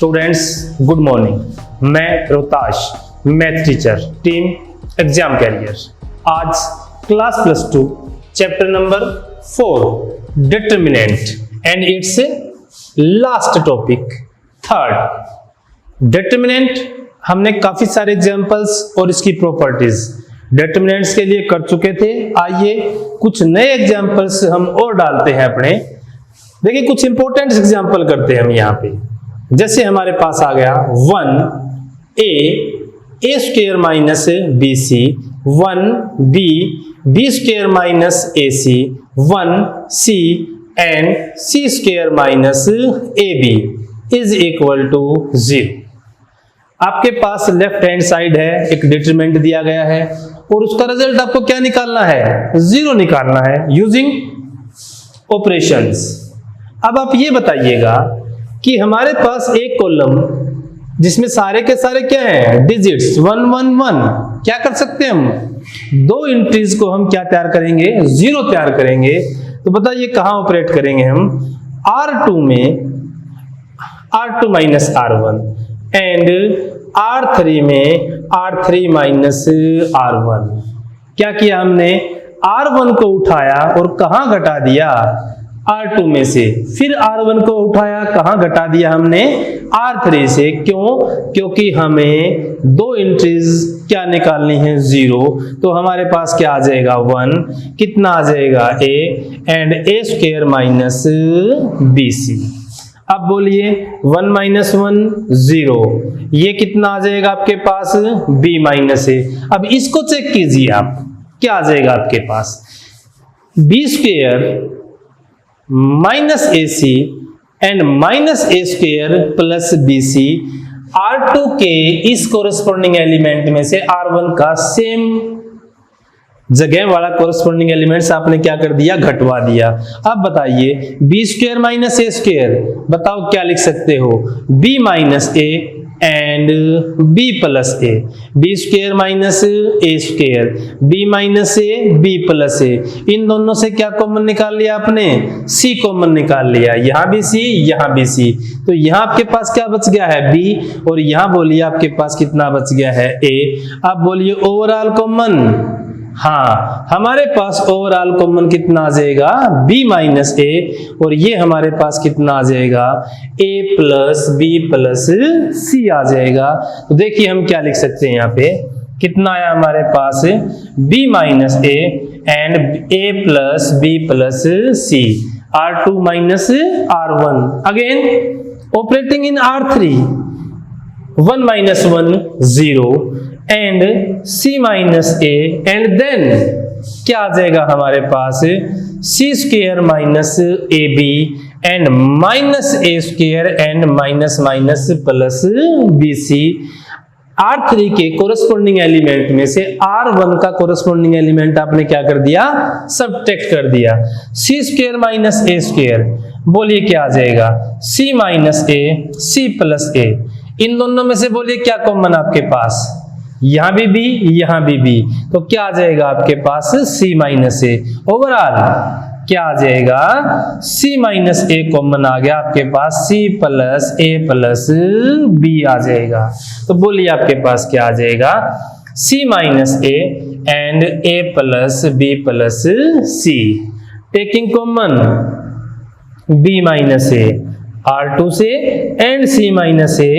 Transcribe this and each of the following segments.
Students good morning. मैं Rohtash math teacher team exam career. आज class +2 chapter number 4 determinant and it's last topic third determinant. हमने काफी सारे examples और इसकी प्रॉपर्टीज डिटरमिनेंट्स के लिए कर चुके थे। आइए कुछ नए एग्जांपल्स हम और डालते हैं अपने। देखिए कुछ इंपॉर्टेंट एग्जांपल करते हैं हम यहाँ पे। जैसे हमारे पास आ गया 1a square minus bc, 1b b square minus ac, 1c and c square minus ab is equal to 0। आपके पास लेफ्ट हैंड साइड है, एक डिटरमिनेंट दिया गया है और उसका रिजल्ट आपको क्या निकालना है? 0 निकालना है यूजिंग ऑपरेशंस। अब आप ये बताइएगा कि हमारे पास एक कॉलम जिसमें सारे के सारे क्या हैं? डिजिट्स 1 1 1। क्या कर सकते हैं हम? दो एंट्रीज को हम क्या तैयार करेंगे? 0 तैयार करेंगे। तो बताइए कहां ऑपरेट करेंगे हम? R2 में R2 minus R1 and R3 में R3 माइनस R1। क्या किया हमने? R1 को उठाया और कहां घटा दिया? R2 में से। फिर R1 को उठाया, कहां घटा दिया हमने? R3 से। क्यों? क्योंकि हमें दो एंट्रीज क्या निकालनी है? 0। तो हमारे पास क्या आ जाएगा? 1। कितना आ जाएगा? a and a square minus bc। अब बोलिए 1 माइनस 1 0। ये कितना आ जाएगा आपके पास? b minus a। अब इसको चेक कीजिए आप, क्या आ जाएगा आपके पास? b square minus AC and minus a square plus BC R2 के इस कोरेस्पोंडिंग एलिमेंट में से R1 का सेम जगह वाला कोरेस्पोंडिंग एलिमेंट्स आपने क्या कर दिया? घटवा दिया। अब बताइए b square minus a square, बताओ क्या लिख सकते हो? b minus a and b plus a। b square minus a square, b minus a, b plus a। इन दोनों से क्या कॉमन निकाल लिया आपने? c कॉमन निकाल लिया। यहां भी c, यहां भी c। तो यहां आपके पास क्या बच गया है? b। और यहां बोलिए आपके पास कितना बच गया है? a। अब बोलिए ओवरऑल कॉमन। हाँ, हमारे पास ओवरऑल कॉमन कितना आ जाएगा? b minus a। और ये हमारे पास कितना आ जाएगा? a plus b plus c आ जाएगा। तो देखिए हम क्या लिख सकते हैं यहाँ पे, कितना आया हमारे पास? b minus a and a plus b plus c, R2 minus R1। Again operating in R3, 1 minus 1 0 and c minus a and then क्या आ जाएगा हमारे पास? c square minus ab and minus a square and minus minus plus bc। R3 के corresponding element में से R1 का corresponding element आपने क्या कर दिया? सबट्रैक्ट कर दिया। c square minus a square, बोलिए क्या आ जाएगा? c minus a, c plus a। इन दोनों में से बोलिए क्या कॉमन आपके पास? यहां भी b, यहां भी b। तो क्या आ जाएगा आपके पास? c minus a। ओवरऑल क्या आ जाएगा? c माइनस a कॉमन आ गया आपके पास, c plus a plus b आ जाएगा। तो बोलिए आपके पास क्या आ जाएगा? c minus a and a plus b plus c। Taking common b minus a R2 से and c minus a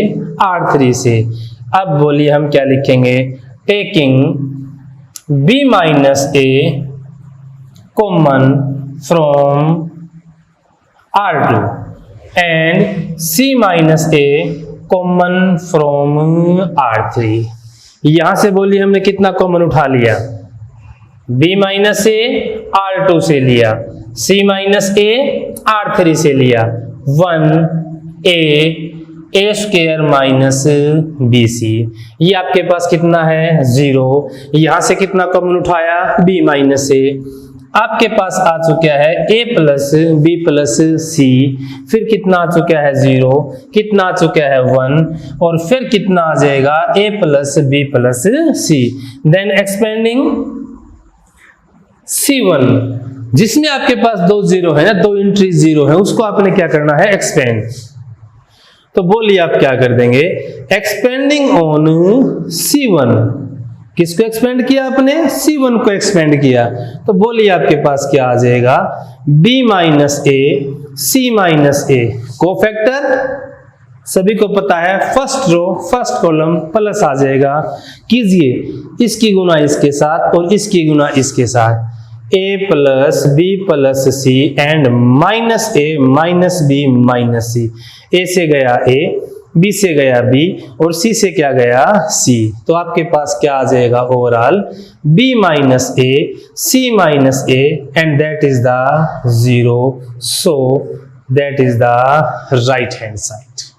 R3 से। अब बोलिए हम क्या लिखेंगे? Taking b minus a common from R2 and c minus a common from R3। यहां से बोलिए हमने कितना कॉमन उठा लिया? b माइनस a R2 से लिया, c माइनस a R3 से लिया, 1a स्क्वायर माइनस bc। ये आपके पास कितना है? 0। यहां से कितना कॉमन उठाया? b minus a। आपके पास आ चुका है a plus b plus c। फिर कितना आ चुका है? 0। कितना आ चुका है? 1। और फिर कितना आ जाएगा? a plus b plus c। Then expanding c1, जिसमें आपके पास दो जीरो है ना, दो एंट्री जीरो है, उसको आपने क्या करना है? एक्सपेंड। तो बोलिए आप क्या कर देंगे, एक्सपेंडिंग ऑन C1, किसको एक्सपेंड किया आपने, C1 को एक्सपेंड किया, तो बोलिए आपके पास क्या आ जाएगा, B minus A C minus A, cofactor सभी को पता है, first row first column plus आ जाएगा, कीजिए इसकी गुना इसके साथ और इसकी गुना इसके साथ, a plus B plus C and minus A minus B minus C, A से गया a, b से गया b और c से क्या गया c, तो आपके पास क्या आ जाएगा overall b minus A c minus A and that is the 0, so that is the right hand side.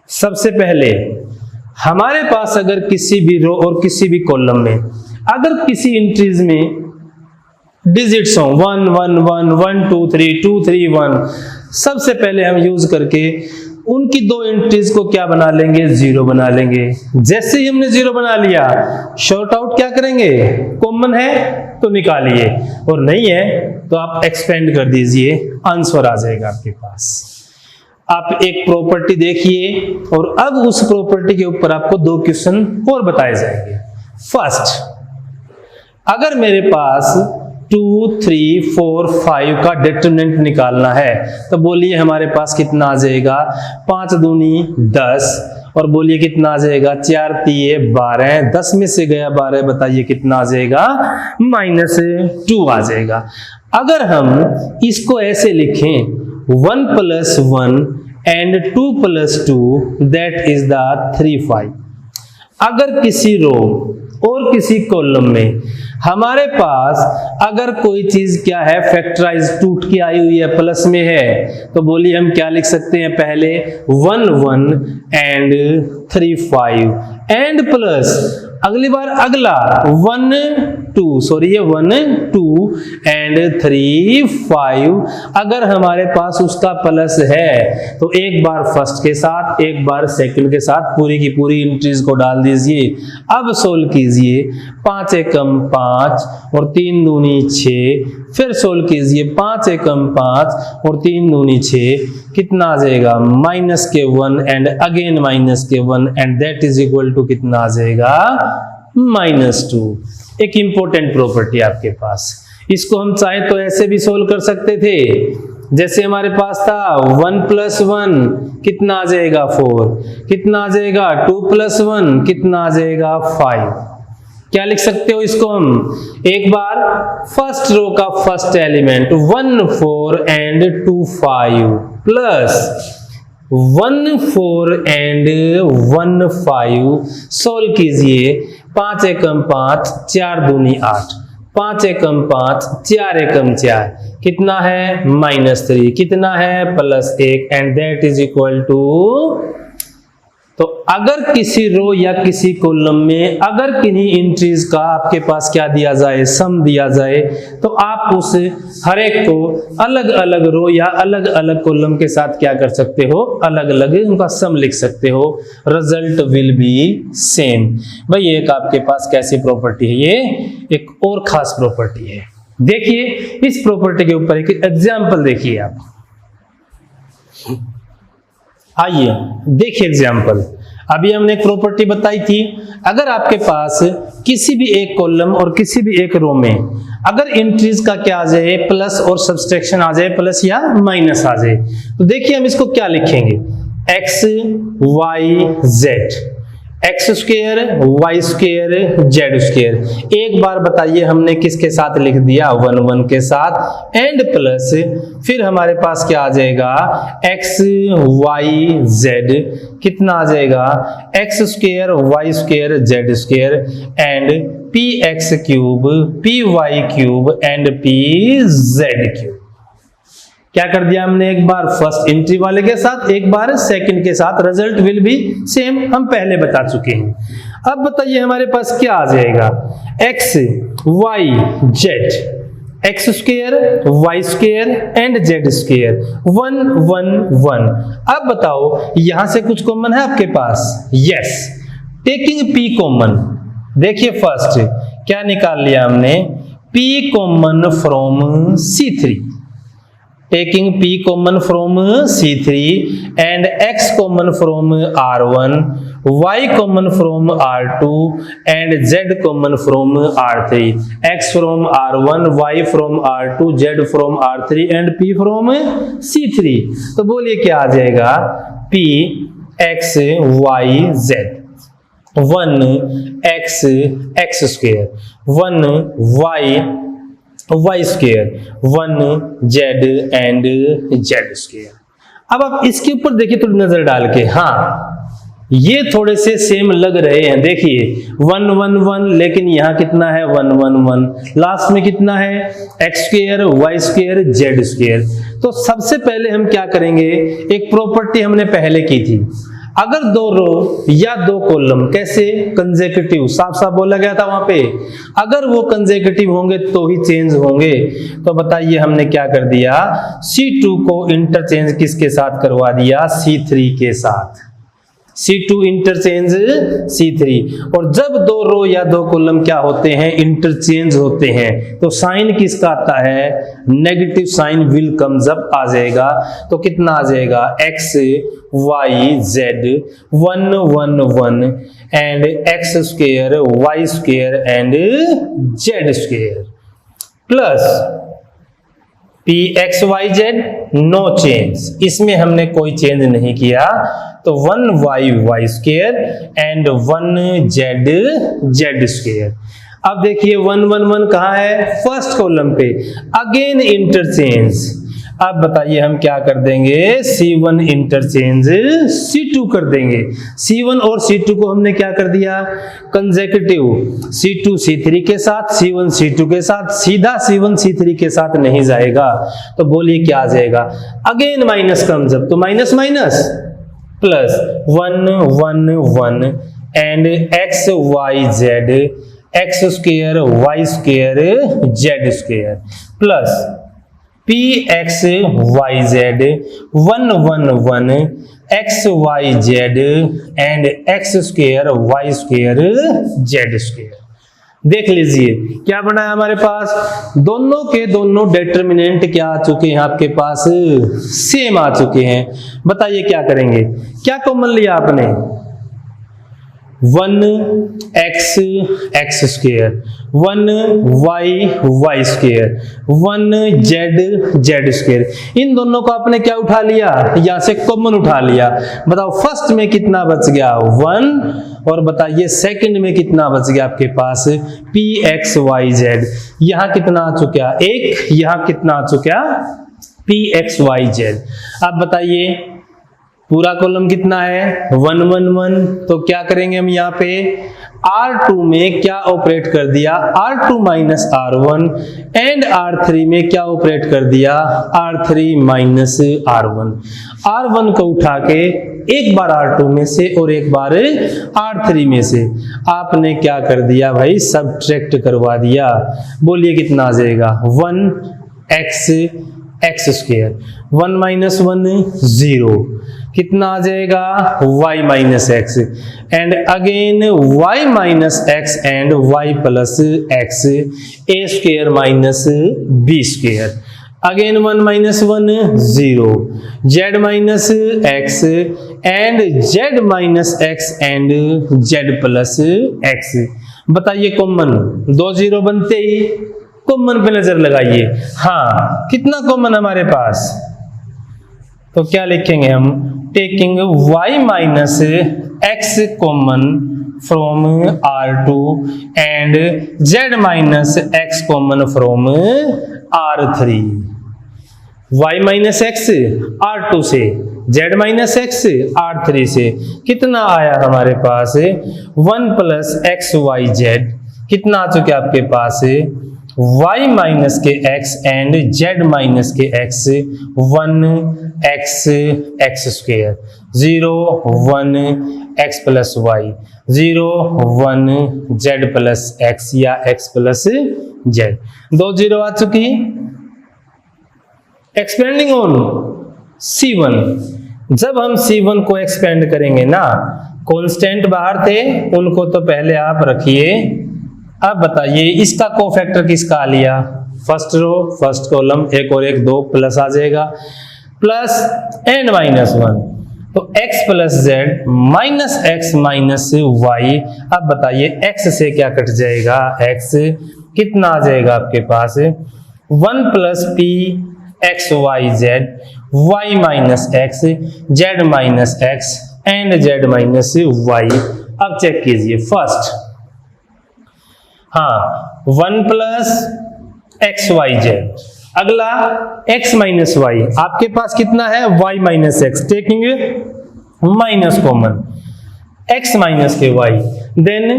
सबसे पहले हमारे पास अगर किसी भी रो और किसी भी कॉलम में अगर किसी एंट्रीज में डिजिट्स हो 1 1 1 1 2 3 2 3 1, सबसे पहले हम यूज करके उनकी दो एंट्रीज को क्या बना लेंगे, 0 बना लेंगे। जैसे ही हमने 0 बना लिया, शॉर्ट आउट क्या करेंगे, कॉमन है तो निकालिए और नहीं है तो आप एक्सपेंड कर दीजिए, आंसर आ जाएगा आपके पास। आप एक प्रॉपर्टी देखिए और अब उस प्रॉपर्टी के ऊपर आपको 2 क्वेश्चन और बताए जाएंगे। फर्स्ट, अगर मेरे पास 2 3 4 5 का डिटरमिनेंट निकालना है तो बोलिए हमारे पास कितना आ जाएगा, 5 दूनी 10 और बोलिए कितना आ जाएगा, 4 तिये 12, 10 में से गया 12, बताइए कितना आ जाएगा, -2 आ जाएगा। अगर हम इसको ऐसे लिखें 1 + 1 and 2 + 2 that is the 3 5, अगर किसी रो और किसी कॉलम में हमारे पास अगर कोई चीज क्या है फैक्टराइज टूट के आई हुई है, प्लस में है, तो बोलिए हम क्या लिख सकते हैं, पहले 1 1 and 3 5 एंड प्लस अगली बार अगला 1 2 सॉरी ये 1 2 एंड 3 5, अगर हमारे पास उसका प्लस है तो एक बार फर्स्ट के साथ एक बार सेकंड के साथ पूरी की पूरी एंट्रीज को डाल दीजिए। अब सोल्व कीजिए, 5 एकम 5 और 3 दूनी 6, फिर सोल्व कीजिए 5 एकम 5 और 3 दूनी 6, कितना आ जाएगा, -1 and again -1 and that is equal to कितना आ जाएगा, -2। एक इंपॉर्टेंट प्रॉपर्टी आपके पास, इसको हम चाहे तो ऐसे भी सोल्व कर सकते थे, जैसे हमारे पास था 1 + 1 कितना आ जाएगा 4, कितना आ जाएगा 2 + 1 कितना आ जाएगा 5। क्या लिख सकते हो इसको हम, एक बार फर्स्ट रो का first element 1 4 and 2 5 plus 1 4 and 1 5, solve कीजिए, 5 एकम 5 4 दूनी 8, 5 एकम 5 4 एकम 4, कितना है -3, कितना है +1 and that is equal to. तो अगर किसी रो या किसी कॉलम में अगर किन्हीं एंट्रीज का आपके पास क्या दिया जाए, सम दिया जाए, तो आप उस हर एक को अलग अलग रो या अलग अलग कॉलम के साथ क्या कर सकते हो, अलग अलग उनका सम लिख सकते हो, रिजल्ट विल बी सेम। भाई एक आपके पास कैसी प्रॉपर्टी है, ये एक और खास प्रॉपर्टी है। देखिए इस प्रॉपर्टी के ऊपर एक एग्जाम्पल देखिए आप, आइए देखिए एग्जाम्पल। अभी हमने एक प्रॉपर्टी बताई थी, अगर आपके पास किसी भी एक कॉलम और किसी भी एक रो में अगर एंट्रीज का क्या आ जाए, प्लस और सब्सट्रैक्शन आ जाए, प्लस या माइनस आ जाए, तो देखिए हम इसको क्या लिखेंगे, x y z, x square y square z square. एक बार बताइए हमने किसके साथ लिख दिया, 1 1 के साथ एंड प्लस फिर हमारे पास क्या आ जाएगा, x y z कितना आ जाएगा, x square y square z square and px cube py cube and pz cube. क्या कर दिया हमने, एक बार फर्स्ट एंट्री वाले के साथ एक बार सेकंड के साथ, रिजल्ट विल बी सेम, हम पहले बता चुके हैं। अब बताइए हमारे पास क्या आ जाएगा, x y z, x square y square and z square 1 1 1। अब बताओ यहां से कुछ कॉमन है आपके पास, यस, टेकिंग p कॉमन। देखिए फर्स्ट क्या निकाल लिया हमने, p common from C3, taking p common from C3 and x common from R1, y common from R2 and z common from R3, x from R1, y from R2, z from R3 and p from C3। तो बोलिए क्या आ जाएगा, p x y z, 1 x x square, 1 y square, 1 z and z square. अब आप इसके ऊपर देखिए थोड़ी नजर डाल के, हाँ ये थोड़े से सेम लग रहे हैं। देखिए 1 1 1, लेकिन यहाँ कितना है 1 1 1, लास्ट में कितना है x square, y square, z square. तो सबसे पहले हम क्या करेंगे, एक प्रॉपर्टी हमने पहले की थी, अगर दो रो या दो कॉलम कैसे कंसेक्यूटिव, साफ साफ बोला गया था वहां पे, अगर वो कंसेक्यूटिव होंगे तो ही चेंज होंगे। तो बताइए हमने क्या कर दिया, C2 को इंटरचेंज किसके साथ करवा दिया, C3 के साथ, C2 इंटरचेंज C3। और जब दो रो या दो कॉलम क्या होते हैं, इंटरचेंज होते हैं, तो साइन किसका आता है, negative sign will comes up आ जाएगा। तो कितना आ जाएगा, x y z 1 1 1 एंड x square y square and z square plus p x y z no change, इसमें हमने कोई चेंज नहीं किया, तो 1 y square and 1 z square. अब देखिए 1 1 1 कहाँ है, फर्स्ट कॉलम पे, अगेन इंटरचेंज। अब बताइए हम क्या कर देंगे, C1 इंटरचेंज C2 कर देंगे। C1 और C2 को हमने क्या कर दिया, कंसेक्यूटिव, C2 C3 के साथ, C1 C2 के साथ, सीधा C1 C3 के साथ नहीं जाएगा। तो बोलिए क्या आ जाएगा, अगेन माइनस कम्स अप, तो माइनस माइनस प्लस 1 1 1 एंड x y z x square y square z square plus p x y z 1 1 1 x y z and x square y square z square. देख लीजिए क्या बना है हमारे पास, दोनों के दोनों डिटरमिनेंट क्या आ चुके हैं आपके पास, सेम आ चुके हैं। बताइए क्या करेंगे, क्या कॉमन लिया आपने, 1 x x square, 1 y square, 1 z square, इन दोनों को आपने क्या उठा लिया, यहां से कॉमन उठा लिया। बताओ फर्स्ट में कितना बच गया 1, और बताइए सेकंड में कितना बच गया आपके पास, p x y z, यहां कितना आ चुका 1, यहां कितना आ चुका p x y z। अब बताइए पूरा कॉलम कितना है 1 1 1, तो क्या करेंगे हम यहाँ पे, R2 में क्या ऑपरेट कर दिया, R2 minus R1 and R3 में क्या ऑपरेट कर दिया, R3 माइनस R1। R1 को उठा के एक बार R2 में से और एक बार R3 में से आपने क्या कर दिया भाई, सब्ट्रैक्ट करवा दिया। बोलिए कितना आ जाएगा, 1 x स्क्वायर, 1 माइनस 1 0, कितना आ जाएगा y minus x and again y minus x and y plus x, a square minus b square, again 1 minus 1 0, z minus x and z minus x and z plus x. बताइए common, 2 0 बनते ही common पे नजर लगाइए, हाँ कितना common हमारे पास, तो क्या लिखेंगे हम, taking y minus x common from R2 and z minus x common from R3, y minus x R2 से, z माइनस x R3 से, कितना आया हमारे पास 1 प्लस एक्स वाई जेड, कितना आ चुके आपके पास y माइनस के x एंड z माइनस के x, 1 x square, 0 1 x plus y, 0 1 z plus x या x प्लस z, 2 0 आ चुकी। एक्सपेंडिंग ऑन C1, जब हम C1 को एक्सपेंड करेंगे ना, कांस्टेंट बाहर थे उनको तो पहले आप रखिए। अब बताइए इसका कोफैक्टर किसका लिया, फर्स्ट रो फर्स्ट कॉलम, एक और एक 2 प्लस आ जाएगा, प्लस एंड माइनस 1, तो x plus z minus x minus y. अब बताइए x से क्या कट जाएगा, x कितना आ जाएगा आपके पास 1 plus p x y z, y minus x, z minus x and z minus y. अब चेक कीजिए फर्स्ट, हाँ 1 प्लस एक्स वाई जेड, अगला x माइनस वाई, आपके पास कितना है y minus x, taking minus common, x minus के y, then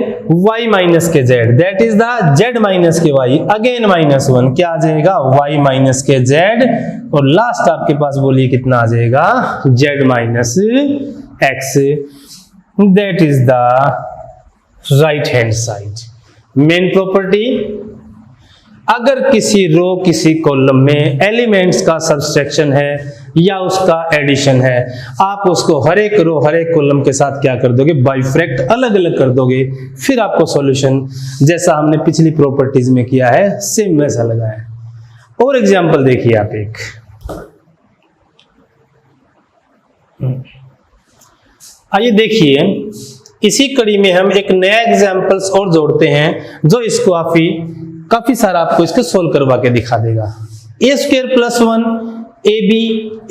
y minus के z, that is the z minus के y, अगेन माइनस 1, क्या आ जाएगा y माइनस के z, और लास्ट आपके पास बोलिए कितना आ जाएगा z minus x, that is the right hand side. Main property, अगर किसी रो किसी कॉलम में एलिमेंट्स का सब्सट्रैक्शन है या उसका एडिशन है, आप उसको हर एक रो हर एक कॉलम के साथ क्या कर दोगे, बाइफरैक्ट अलग अलग कर दोगे, फिर आपको सॉल्यूशन जैसा हमने पिछली प्रॉपर्टीज में किया है सेम वैसा लगा है। और एग्जांपल देखिए आप एक, आइए देखिए इसी कड़ी में हम एक नया एग्जांपल्स और जोड़ते हैं जो इसको काफी सारा आपको इसको सोल्व करवा के दिखा देगा। A square plus 1 A B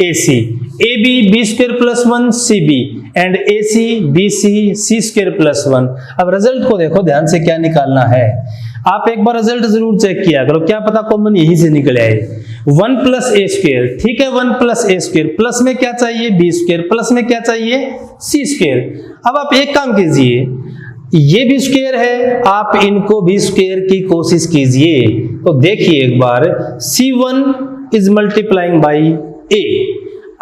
A C, A B B square plus 1 C B and A C B C square plus 1। अब रिजल्ट को देखो ध्यान से, क्या निकालना है, आप एक बार रिजल्ट जरूर चेक किया करो, क्या पता कॉमन यहीं से निकल आए। 1 प्लस ए स्क्वायर, ठीक है 1 प्लस ए स्क्वायर, प्लस में क्या चाहिए बी स्क्वायर, प्लस में क्या चाहिए सी स्क्वायर। अब आप एक काम कीजिए, ये भी स्क्वायर है, आप इनको भी स्क्वायर की कोशिश कीजिए, तो देखिए एक बार C1 is multiplying by A।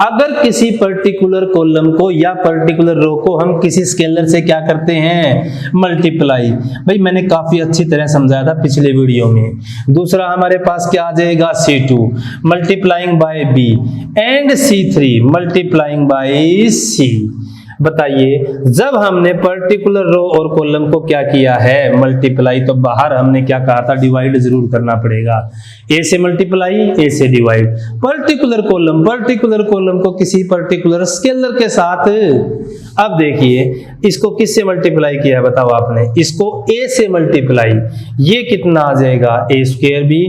अगर किसी पर्टिकुलर कॉलम को या पर्टिकुलर रो को हम किसी स्केलर से क्या करते हैं, मल्टीप्लाई, भाई मैंने काफी अच्छी तरह समझाया था पिछले वीडियो में। दूसरा हमारे पास क्या आ जाएगा C2 multiplying by B and C3 multiplying by C। बताइए जब हमने पर्टिकुलर रो और कॉलम को क्या किया है, मल्टीप्लाई, तो बाहर हमने क्या कहा था, डिवाइड जरूर करना पड़ेगा, ए से मल्टीप्लाई ए से डिवाइड। पर्टिकुलर कॉलम को किसी पर्टिकुलर स्केलर के साथ, अब देखिए इसको किससे मल्टीप्लाई किया है बताओ आपने, इसको ए से मल्टीप्लाई, ये कितना आ जाएगा ए स्क्वायर बी,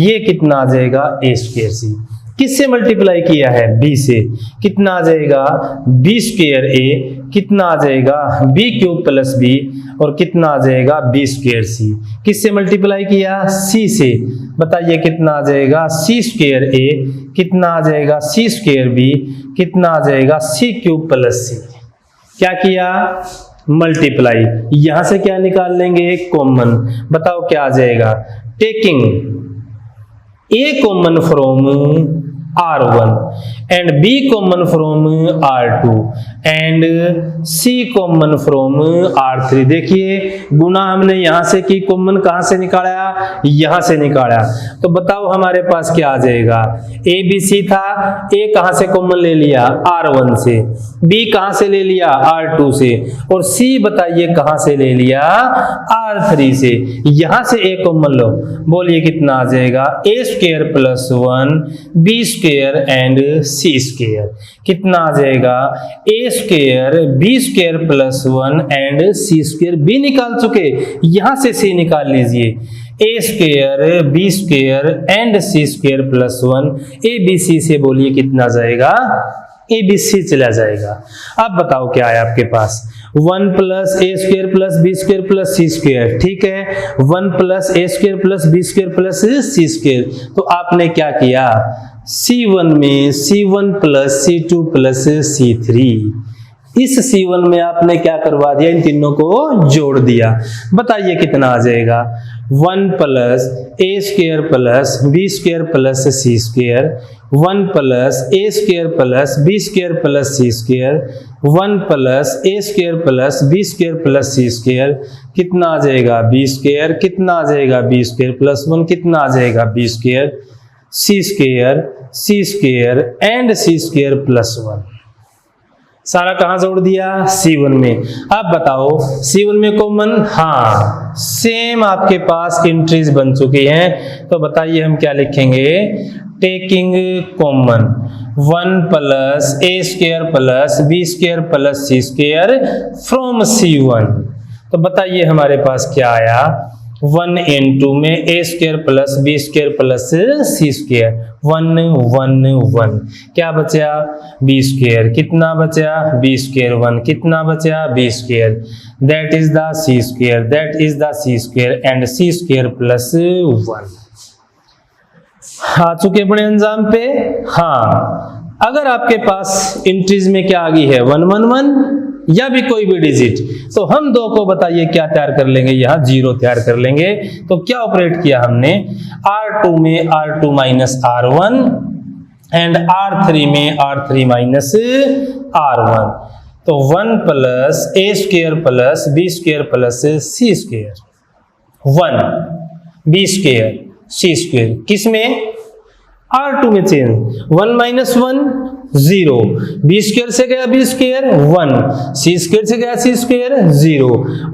ये कितना आ जाएगा ए स्क्वायर सी। किससे मल्टीप्लाई किया है, बी से, कितना आ जाएगा बी स्क्वायर ए, कितना आ जाएगा बी क्यूब प्लस बी, और कितना आ जाएगा बी स्क्वायर सी। किससे मल्टीप्लाई किया, सी से, बताइए कितना आ जाएगा सी स्क्वायर ए, कितना आ जाएगा सी स्क्वायर बी, कितना आ जाएगा सी क्यूब प्लस सी। क्या किया, मल्टीप्लाई, यहां से क्या निकाल लेंगे, कॉमन, बताओ क्या आ जाएगा, taking a common from R1 and B common from R2 and C common from R3। देखिए गुना हमने यहां से की, कॉमन कहां से निकाला, यहां से निकाला, तो बताओ हमारे पास क्या आ जाएगा, ए बी सी था, ए कहां से कॉमन ले लिया, R1 से, B कहां से ले लिया, R2 से, और C बताइए कहां से ले लिया, R3 से। यहां से ए कॉमन लो, बोलिए कितना आ जाएगा, A square plus 1 B square and C square, कितना आ जाएगा A square B square plus 1 and C square, B निकाल चुके, यहां से सी निकाल लीजिए, A square B square and C square plus 1, A B C से बोलिए कितना जाएगा, ए बी सी चला जाएगा। अब बताओ क्या है आपके पास, 1 प्लस ए square plus B square plus सी स्क्वायर, ठीक है 1 प्लस ए square plus B square plus सी स्क्वायर, तो आपने क्या किया, C1 में C1 plus C2 plus C3, इस C1 में आपने क्या करवा दिया, इन तीनों को जोड़ दिया, बताइए कितना आ जाएगा, 1 प्लस ए square plus B square plus सी स्क्वायर, 1 प्लस ए square plus B square plus सी स्क्वायर, 1 प्लस ए square plus B square plus सी स्क्वायर, कितना आ जाएगा बी स्क्वायर, कितना आ जाएगा बी स्क्वायर प्लस 1, कितना आ जाएगा b square, C square and C square plus 1। सारा कहां जोड़ दिया, C1 में। अब बताओ C1 में कॉमन, हाँ सेम आपके पास एंट्रीज बन चुकी हैं, तो बताइए हम क्या लिखेंगे, taking common 1 plus A square plus B square plus C square from C1। तो बताइए हमारे पास क्या आया, 1 इंटू में A square plus B square plus C square 1 1 1, क्या बचा बी स्क्वायर, कितना बचा बी स्क्वायर 1, कितना बचा b square, that is the c square, that is the c square and C square plus 1। आ चुके बड़े अंजाम पे। हाँ, अगर आपके पास एंट्रीज में क्या आ गई है 1 1 1 या भी कोई भी डिजिट, तो हम दो को बताइए क्या तैयार कर लेंगे, यहाँ 0 तैयार कर लेंगे। तो क्या ऑपरेट किया हमने, R2 में R2 minus R1 and R3 में R3 माइनस R1। तो 1 प्लस ए square plus B square plus सी स्क्वायर 1 बी स्क्वायर सी स्क्वायर, किसमें R2 में चेंज, 1 माइनस 1 0, बी स्क्वायर से गया बी स्क्वायर 1, सी स्क्वायर से गया c square 0,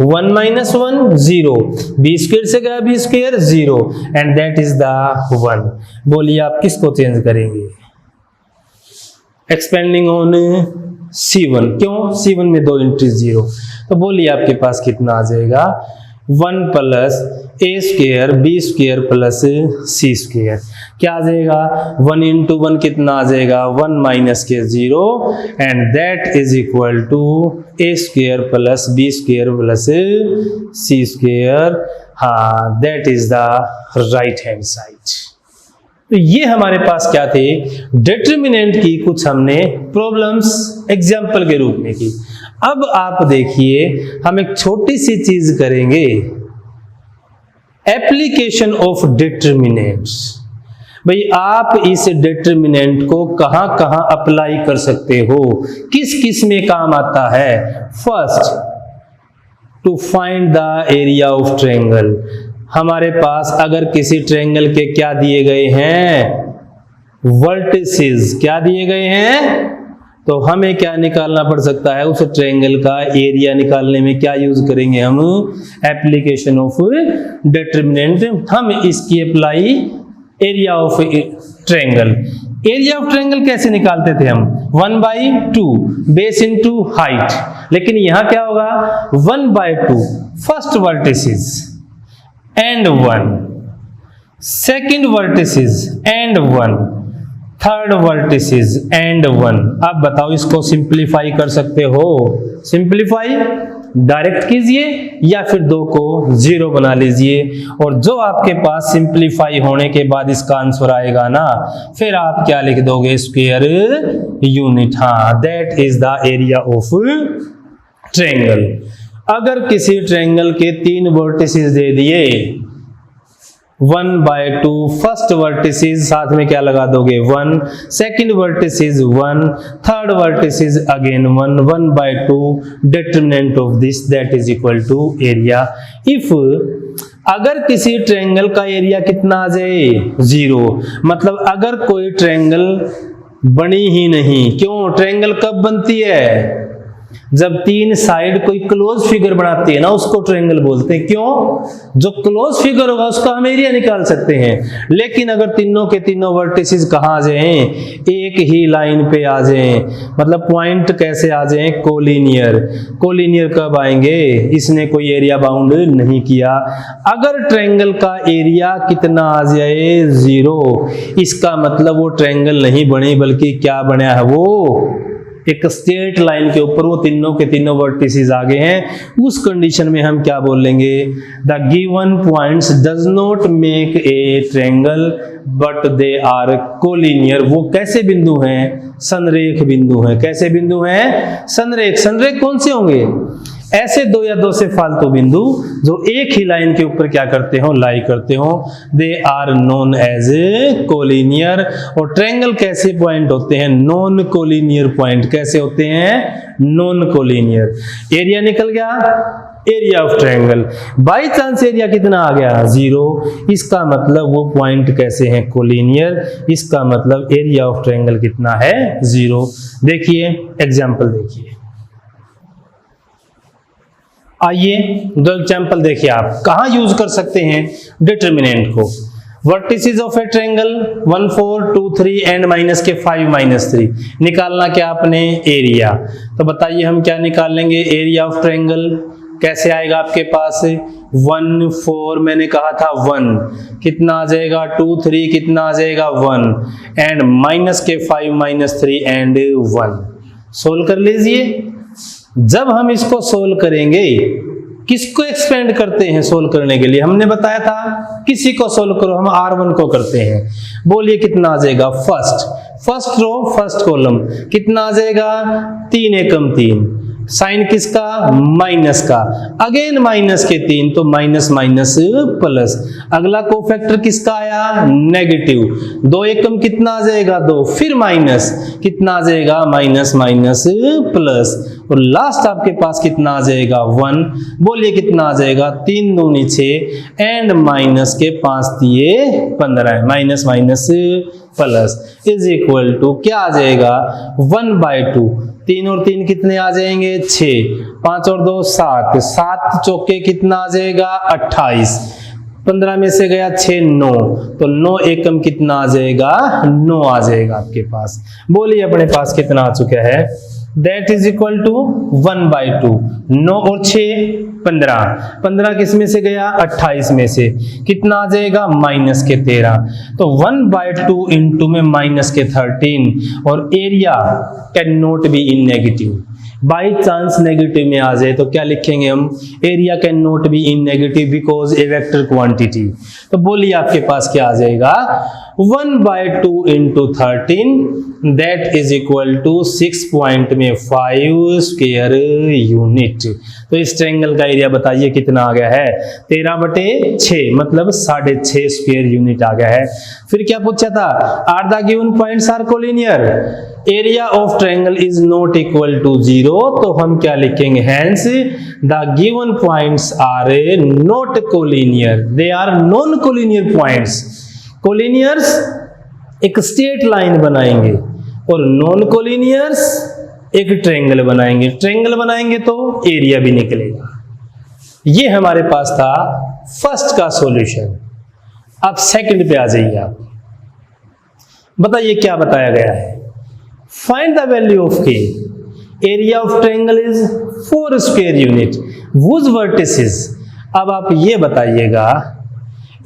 1 minus 1 0, b square से गया b square 0 and that is the 1। बोलिए आप किसको चेंज करेंगे, एक्सपेंडिंग ऑन C1, क्यों C1 में 2 एंट्री 0, तो बोलिए आपके पास कितना आ जाएगा, 1 प्लस ए स्क्वायर बी स्क्वायर प्लस सी स्क्वायर, क्या आ जाएगा 1 इंटू 1 कितना आ जाएगा 1 माइनस के 0 and that is equal to A square plus B square plus C square. हाँ, that is the right hand side. तो ये हमारे पास क्या थे, डिटरमिनेंट की कुछ हमने प्रॉब्लम्स एग्जाम्पल के रूप में की। अब आप देखिए हम एक छोटी सी चीज करेंगे, एप्लीकेशन ऑफ डिटरमिनेंट्स। भाई आप इस डिटरमिनेंट को कहां कहां अप्लाई कर सकते हो, किस किस में काम आता है। First, to find the area of triangle. हमारे पास अगर किसी ट्रायंगल के क्या दिए गए हैं, वर्टिसेस क्या दिए गए हैं, तो हमें क्या निकालना पड़ सकता है, उस ट्रायंगल का एरिया निकालने में क्या यूज करेंगे हम, एप्लीकेशन ऑफ डिटरमिनेंट। हम इसकी apply area of triangle. Area of triangle कैसे निकालते थे हम, 1/2 बेस इनटू हाइट, लेकिन यहां क्या होगा 1/2 first vertices and 1, second vertices and 1, third vertices and 1। अब बताओ इसको सिंप्लीफाई कर सकते हो, सिंप्लीफाई डायरेक्ट कीजिए या फिर 2 को 0 बना लीजिए, और जो आपके पास सिंप्लीफाई होने के बाद इसका आंसर आएगा ना, फिर आप क्या लिख दोगे, स्क्वायर यूनिट। हाँ, that is the area of triangle. अगर किसी ट्रायंगल के 3 वर्टिसेस दे दिए, 1/2 फर्स्ट वर्टिसेस, साथ में क्या लगा दोगे 1, second vertices 1, third vertices again 1, 1/2 determinant of this that is equal to area. If अगर किसी ट्रायंगल का एरिया कितना आ जाए 0, मतलब अगर कोई ट्रायंगल बनी ही नहीं, क्यों, ट्रायंगल कब बनती है, जब 3 साइड कोई क्लोज फिगर बनाती है ना, उसको ट्रायंगल बोलते हैं। क्यों, जो क्लोज फिगर होगा उसका हम एरिया निकाल सकते हैं। लेकिन अगर तीनों के तीनों वर्टिसेस कहाँ आ जाएं, एक ही लाइन पे आ जाएं, मतलब पॉइंट कैसे आ जाएं, कोलिनियर। कोलिनियर कब आएंगे, इसने कोई एरिया बाउंड नहीं किया। अगर ट्रायंगल का एरिया कितना आ जाए 0, इसका मतलब वो ट्रायंगल नहीं बने, बल्कि क्या बना है, वो एक स्ट्रेट लाइन के ऊपर वो तीनों के तीनों वर्टिसेस आ गए हैं। उस कंडीशन में हम क्या बोलेंगे, the given points does not make a triangle but they are collinear. वो कैसे बिंदु हैं, संरेख बिंदु हैं। कैसे बिंदु हैं, संरेख। संरेख कौन से होंगे, ऐसे 2 या 2 से फालतू बिंदु जो एक ही लाइन के ऊपर क्या करते हो, लाई करते हो। They are known as a collinear. और ट्रायंगल कैसे पॉइंट होते हैं, नॉन कोलिनियर पॉइंट। कैसे होते हैं, नॉन कोलिनियर। एरिया निकल गया, area of triangle. By chance area कितना आ गया 0, इसका मतलब वो पॉइंट कैसे हैं, कोलिनियर। इसका मतलब एरिया ऑफ ट्रायंगल कितना है 0। देखिए एग्जांपल देखिए, आइए दो एग्जाम्पल देखिए, आप कहाँ यूज कर सकते हैं डिटर्मिनेंट को। Vertices of A triangle 1 4 2 3 and minus के 5 -3 निकालना क्या आपने एरिया। तो बताइए हम क्या निकालेंगे एरिया ऑफ ट्रायंगल, कैसे आएगा आपके पास 1 4 मैंने कहा था 1 कितना आ जाएगा 2 3 कितना आ जाएगा 1 एंड माइनस के 5 -3 एंड 1। सोल्व कर लीजिए। जब हम इसको सोल्व करेंगे किसको एक्सपेंड करते हैं सोल्व करने के लिए, हमने बताया था किसी को सोल्व करो, हम R1 को करते हैं। बोलिए कितना आ जाएगा फर्स्ट रो फर्स्ट कॉलम कितना आ जाएगा 3 एकम 3 साइन किसका माइनस का, अगेन माइनस के 3 तो माइनस माइनस प्लस, अगला कोफैक्टर किसका आया नेगेटिव, 2 एकम कितना आ जाएगा 2 फिर माइनस कितना आ जाएगा माइनस माइनस प्लस और लास्ट आपके पास कितना आ जाएगा 1। बोलिए कितना आ जाएगा 3 दूनी 6 एंड माइनस के 5 दिए 15 minus minus plus is equal to क्या आ जाएगा 1/2। 3 और 3 कितने आ जाएंगे 6, 5 और 2 7, 7 चौके कितना आ जाएगा 28, 15 में से गया 6 9 तो 9 एकम कितना आ जाएगा 9 आ जाएगा आपके पास। बोलिए अपने पास कितना आ चुका है दैट इज इक्वल टू 1/2। 9 और 6 15 किस में से गया 28 में से कितना आ जाएगा माइनस के 13 तो 1/2 इंटू में माइनस के 13 और area can not be in negative. By chance negative में आ जाए तो क्या लिखेंगे हम area can not be in negative because a vector quantity. तो बोलिए आपके पास क्या आ जाएगा 1/2 into 13 that is equal to 6.5 square unit. तो इस ट्रायंगल का एरिया बताइए कितना आ गया है 13/6 मतलब 6.5 स्क्वायर यूनिट आ गया है। फिर क्या पूछा था are the given points are collinear, area of triangle is not equal to 0 तो हम क्या लिखेंगे hence the given points are not collinear, they are non collinear points. Collinears एक स्ट्रेट लाइन बनाएंगे और नॉन कोलिनियर्स एक ट्रायंगल बनाएंगे, ट्रायंगल बनाएंगे तो एरिया भी निकलेगा। ये हमारे पास था फर्स्ट का सॉल्यूशन। अब सेकंड पे आ जाइए आप, बताइए क्या बताया गया है फाइंड द वैल्यू ऑफ के, area of triangle is 4 square unit was vertices. अब आप ये बताइएगा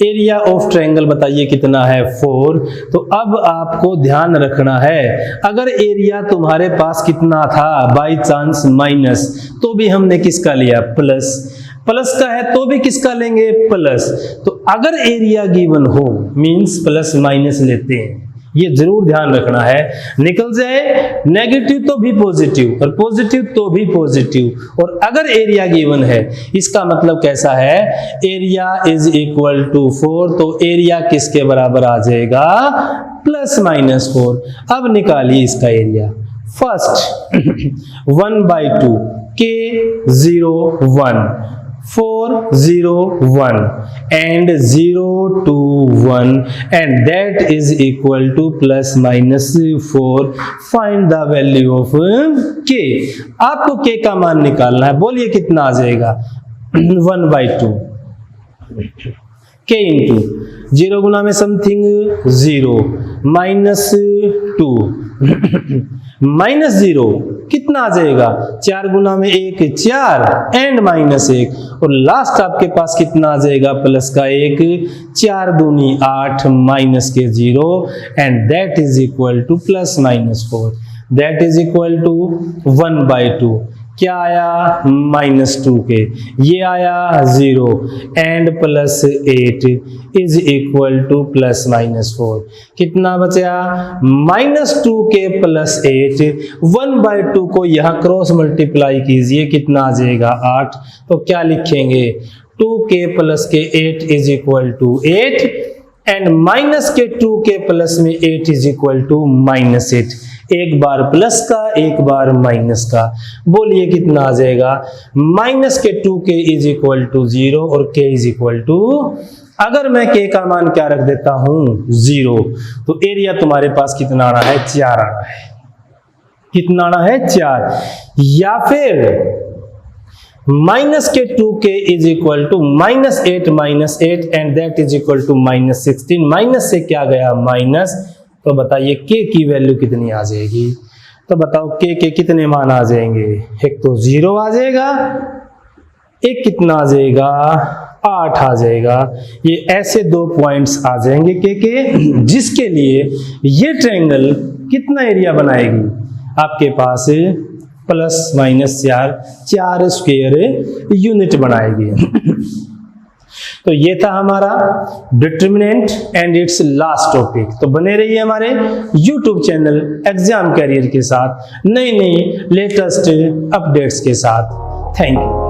एरिया ऑफ ट्रायंगल बताइए कितना है 4। तो अब आपको ध्यान रखना है अगर एरिया तुम्हारे पास कितना था बाई चांस माइनस तो भी हमने किसका लिया प्लस, प्लस का है तो भी किसका लेंगे प्लस। तो अगर एरिया गिवन हो मींस प्लस माइनस लेते हैं, ये जरूर ध्यान रखना है। निकल जाए नेगेटिव तो भी पॉजिटिव और पॉजिटिव तो भी पॉजिटिव और अगर एरिया गिवन है इसका मतलब कैसा है एरिया इज इक्वल टू 4 तो एरिया किसके बराबर आ जाएगा +-4। अब निकालिए इसका एरिया फर्स्ट 1/2 के 0 1 4 0 1 and 0 2 1 and that is equal to +-4। find the value of k। आपको k का मान निकालना है, बोलिए कितना आ जाएगा 1/2 k इंटू 0 गुना में समथिंग 0 -2 -0 कितना आ जाएगा 4 गुना में 1 4 एंड -1 और लास्ट आपके पास कितना आ जाएगा प्लस का 1 4 दूनी 8 माइनस के 0 and that is equal to +-4 that is equal to 1/2 क्या आया -2k, ये आया 0 एंड +8 इज इक्वल टू +-4। कितना बचा -2k +8। 1/2 को यहाँ क्रॉस मल्टीप्लाई कीजिए कितना आ जाएगा 8। तो क्या लिखेंगे 2k + के 8 is equal to 8 and minus के 2k प्लस में 8 इज इक्वल टू -8। एक बार प्लस का एक बार माइनस का, बोलिए कितना आ जाएगा माइनस के 2k इज इक्वल टू 0 और k इज इक्वल टू, अगर मैं k का मान क्या रख देता हूं 0 तो एरिया तुम्हारे पास कितना आना है 4 आना है। कितना आना है 4 या फिर माइनस के 2k is equal to -8 and that is equal to -16। Minus से क्या गया माइनस, तो बताइए k की वैल्यू कितनी आ जाएगी, तो बताओ k के कितने मान आ जाएंगे, एक तो 0 आ जाएगा, एक कितना आ जाएगा 8 आ जाएगा। ये ऐसे 2 पॉइंट्स आ जाएंगे के जिसके लिए ये ट्रायंगल कितना एरिया बनाएगी, आपके पास +-4 स्क्वायर यूनिट बनाएगी। तो ये था हमारा determinant and it's last topic. तो बने रहिए हमारे YouTube चैनल एग्जाम कैरियर के साथ, नई नई लेटेस्ट अपडेट्स के साथ। Thank you.